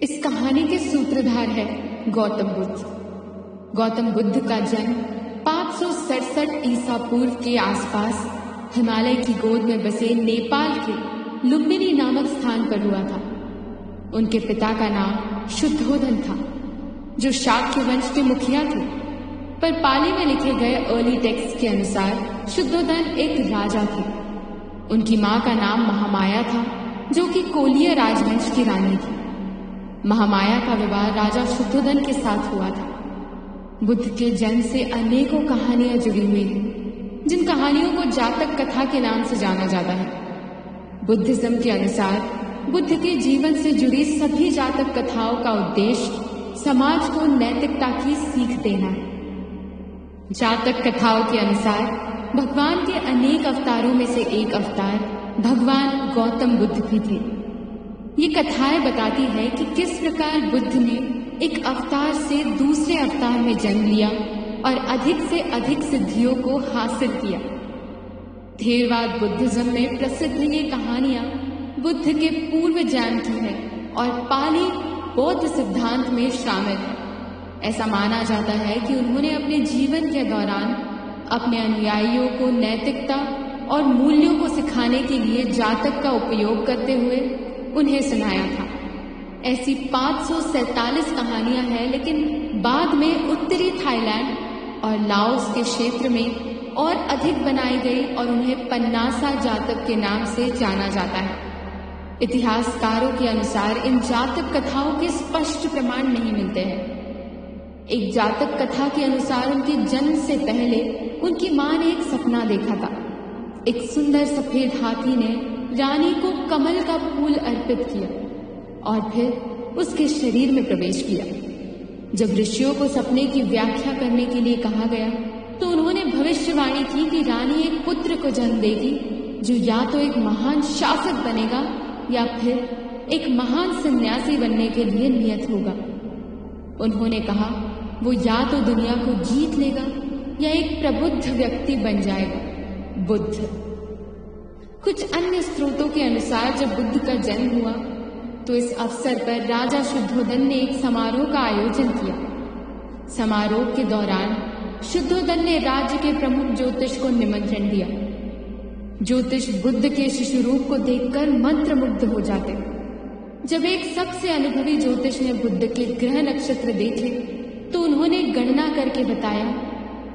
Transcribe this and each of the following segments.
इस कहानी के सूत्रधार है गौतम बुद्ध। गौतम बुद्ध का जन्म 567 ईसा पूर्व के आसपास हिमालय की गोद में बसे नेपाल के लुम्बिनी नामक स्थान पर हुआ था। उनके पिता का नाम शुद्धोधन था, जो शाक्य वंश के मुखिया थे। पर पाली में लिखे गए अर्ली टेक्स्ट के अनुसार शुद्धोधन एक राजा थे। उनकी मां का नाम महामाया था, जो कि कोलिय राजवंश की रानी थी। महामाया का विवाह राजा शुद्धोधन के साथ हुआ था। बुद्ध के जन्म से अनेकों कहानियां जुड़ी हुई हैं, जिन कहानियों को जातक कथा के नाम से जाना जाता है। बुद्धिज्म के अनुसार बुद्ध के जीवन से जुड़ी सभी जातक कथाओं का उद्देश्य समाज को नैतिकता की सीख देना है। जातक कथाओं के अनुसार भगवान के अनेक अवतारों में से एक अवतार भगवान गौतम बुद्ध भी थे। ये कथाएं बताती है कि किस प्रकार बुद्ध ने एक अवतार से दूसरे अवतार में जन्म लिया और अधिक से अधिक सिद्धियों को हासिल किया। थेरवाद बुद्धिज्म में प्रसिद्ध ये कहानियां बुद्ध के पूर्व जन्म की है और पाली बौद्ध सिद्धांत में शामिल है। ऐसा माना जाता है कि उन्होंने अपने जीवन के दौरान अपने अनुयायियों को नैतिकता और मूल्यों को सिखाने के लिए जातक का उपयोग करते हुए उन्हें सुनाया था। ऐसी 547 कहानियां हैं, लेकिन बाद में उत्तरी थाईलैंड और लाओस के क्षेत्र में और अधिक बनाई गई और उन्हें पन्नासा जातक के नाम से जाना जाता है। इतिहासकारों के अनुसार इन जातक कथाओं के स्पष्ट प्रमाण नहीं मिलते हैं। एक जातक कथा के अनुसार उनके जन्म से पहले उनकी मां ने एक सपना देखा था। एक सुंदर सफेद हाथी ने रानी को कमल का फूल अर्पित किया और फिर उसके शरीर में प्रवेश किया। जब ऋषियों को सपने की व्याख्या करने के लिए कहा गया तो उन्होंने भविष्यवाणी की कि रानी एक पुत्र को जन्म देगी, जो या तो एक महान शासक बनेगा या फिर एक महान सन्यासी बनने के लिए नियत होगा। उन्होंने कहा वो या तो दुनिया को जीत लेगा या एक प्रबुद्ध व्यक्ति बन जाएगा, बुद्ध। कुछ अन्य स्रोतों के अनुसार जब बुद्ध का जन्म हुआ तो इस अवसर पर राजा शुद्धोधन ने एक समारोह का आयोजन किया। समारोह के दौरान शुद्धोधन ने राज्य के प्रमुख ज्योतिष को निमंत्रण दिया। ज्योतिष बुद्ध के शिशु रूप को देखकर मंत्रमुग्ध हो जाते। जब एक सबसे अनुभवी ज्योतिष ने बुद्ध के ग्रह नक्षत्र देखे तो उन्होंने गणना करके बताया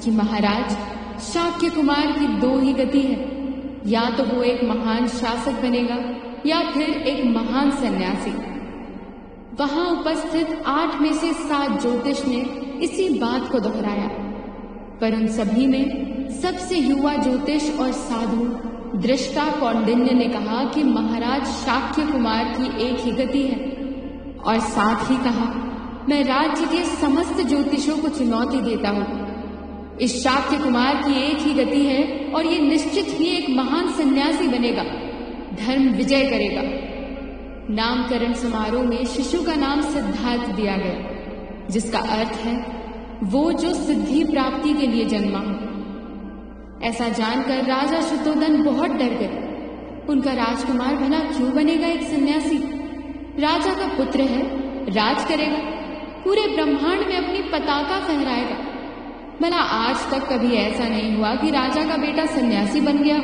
कि महाराज, शाक्य कुमार की दो ही गति है, या तो वो एक महान शासक बनेगा या फिर एक महान सन्यासी। वहां उपस्थित 8 में से 7 ज्योतिष ने इसी बात को दोहराया, पर उन सभी में सबसे युवा ज्योतिष और साधु दृष्टा कौंडिन्य ने कहा कि महाराज शाक्य कुमार की एक ही गति है, और साथ ही कहा, मैं राज्य के समस्त ज्योतिषों को चुनौती देता हूँ। इस शाक्य कुमार की एक ही गति है और ये निश्चित ही एक महान सन्यासी बनेगा, धर्म विजय करेगा। नामकरण समारोह में शिशु का नाम सिद्धार्थ दिया गया, जिसका अर्थ है वो जो सिद्धि प्राप्ति के लिए जन्मा हो। ऐसा जानकर राजा शुद्धोधन बहुत डर गए। उनका राजकुमार भला क्यों बनेगा एक सन्यासी? राजा का पुत्र है, राज करेगा, पूरे ब्रह्मांड में अपनी पताका फहराएगा। भला आज तक कभी ऐसा नहीं हुआ कि राजा का बेटा सन्यासी बन गया।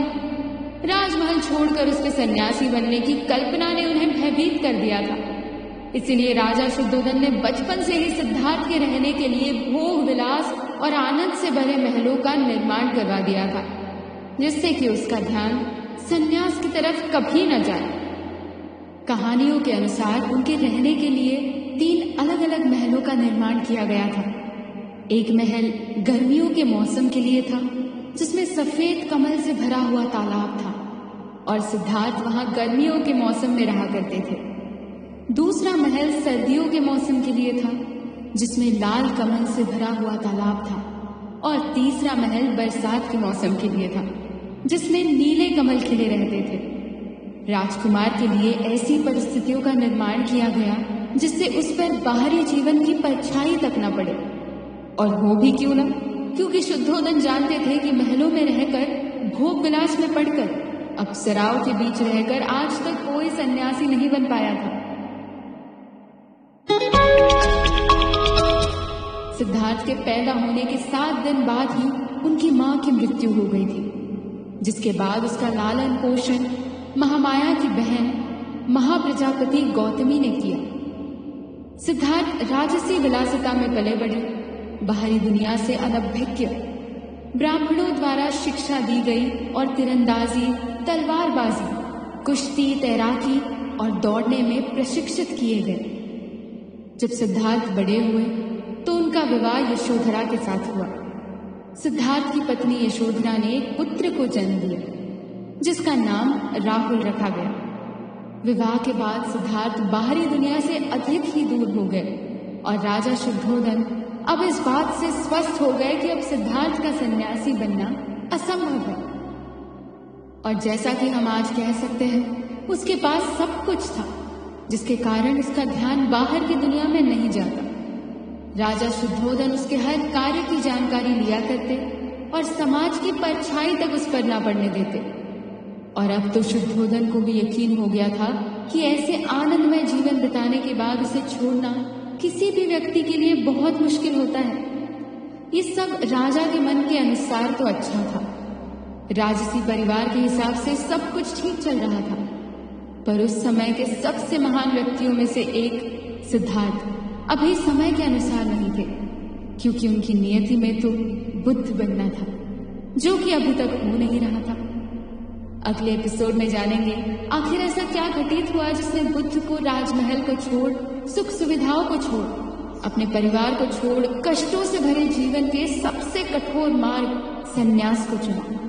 राजमहल छोड़कर उसके सन्यासी बनने की कल्पना ने उन्हें भयभीत कर दिया था। इसलिए राजा शुद्धोधन ने बचपन से ही सिद्धार्थ के रहने के लिए भोग विलास और आनंद से भरे महलों का निर्माण करवा दिया था, जिससे कि उसका ध्यान सन्यास की तरफ कभी न जाए। कहानियों के अनुसार उनके रहने के लिए 3 अलग अलग महलों का निर्माण किया गया था। एक महल गर्मियों के मौसम के लिए था, जिसमें सफेद कमल से भरा हुआ तालाब था, और सिद्धार्थ वहां गर्मियों के मौसम में रहा करते थे। दूसरा महल सर्दियों के मौसम के लिए था, जिसमें लाल कमल से भरा हुआ तालाब था, और तीसरा महल बरसात के मौसम के लिए था, जिसमें नीले कमल खिले रहते थे। राजकुमार के लिए ऐसी परिस्थितियों का निर्माण किया गया जिससे उस पर बाहरी जीवन की परछाई तक न पड़े, और हो भी क्यों न, क्योंकि शुद्धोधन जानते थे कि महलों में रहकर, भोग विलास में पड़कर, अप्सराओं के बीच रहकर आज तक कोई सन्यासी नहीं बन पाया था। सिद्धार्थ के पैदा होने के 7 दिन बाद ही उनकी मां की मृत्यु हो गई थी, जिसके बाद उसका लालन पोषण महामाया की बहन महाप्रजापति गौतमी ने किया। सिद्धार्थ राजसी विलासिता में पले बढ़े, बाहरी दुनिया से अनभिज्ञ, ब्राह्मणों द्वारा शिक्षा दी गई और तीरंदाजी, तलवारबाजी, कुश्ती, तैराकी और दौड़ने में प्रशिक्षित किए गए। जब सिद्धार्थ बड़े हुए तो उनका विवाह यशोधरा के साथ हुआ। सिद्धार्थ की पत्नी यशोधरा ने एक पुत्र को जन्म दिया, जिसका नाम राहुल रखा गया। विवाह के बाद सिद्धार्थ बाहरी दुनिया से अधिक ही दूर हो गए और राजा शुद्धोधन अब इस बात से स्वस्थ हो गए कि अब सिद्धार्थ का सन्यासी बनना असंभव है। और जैसा कि हम आज कह सकते हैं, उसके पास सब कुछ था, जिसके कारण उसका ध्यान बाहर की दुनिया में नहीं जाता। राजा शुद्धोधन उसके हर कार्य की जानकारी लिया करते और समाज की परछाई तक उस पर ना पड़ने देते। और अब तो शुद्धोधन को भी यकीन हो गया था कि ऐसे आनंदमय जीवन बिताने के बाद उसे छोड़ना किसी भी व्यक्ति के लिए बहुत मुश्किल होता है। ये सब राजा के मन के अनुसार तो अच्छा था। राजसी परिवार के हिसाब से सब कुछ ठीक चल रहा था, पर उस समय के सबसे महान व्यक्तियों में से एक सिद्धार्थ अभी समय के अनुसार नहीं थे, क्योंकि उनकी नियति में तो बुद्ध बनना था, जो कि अभी तक हो नहीं रहा था। अगले एपिसोड में जानेंगे आखिर ऐसा क्या घटित हुआ जिसने बुद्ध को राजमहल को छोड़, सुख सुविधाओं को छोड़, अपने परिवार को छोड़, कष्टों से भरे जीवन के सबसे कठोर मार्ग संन्यास को चुना।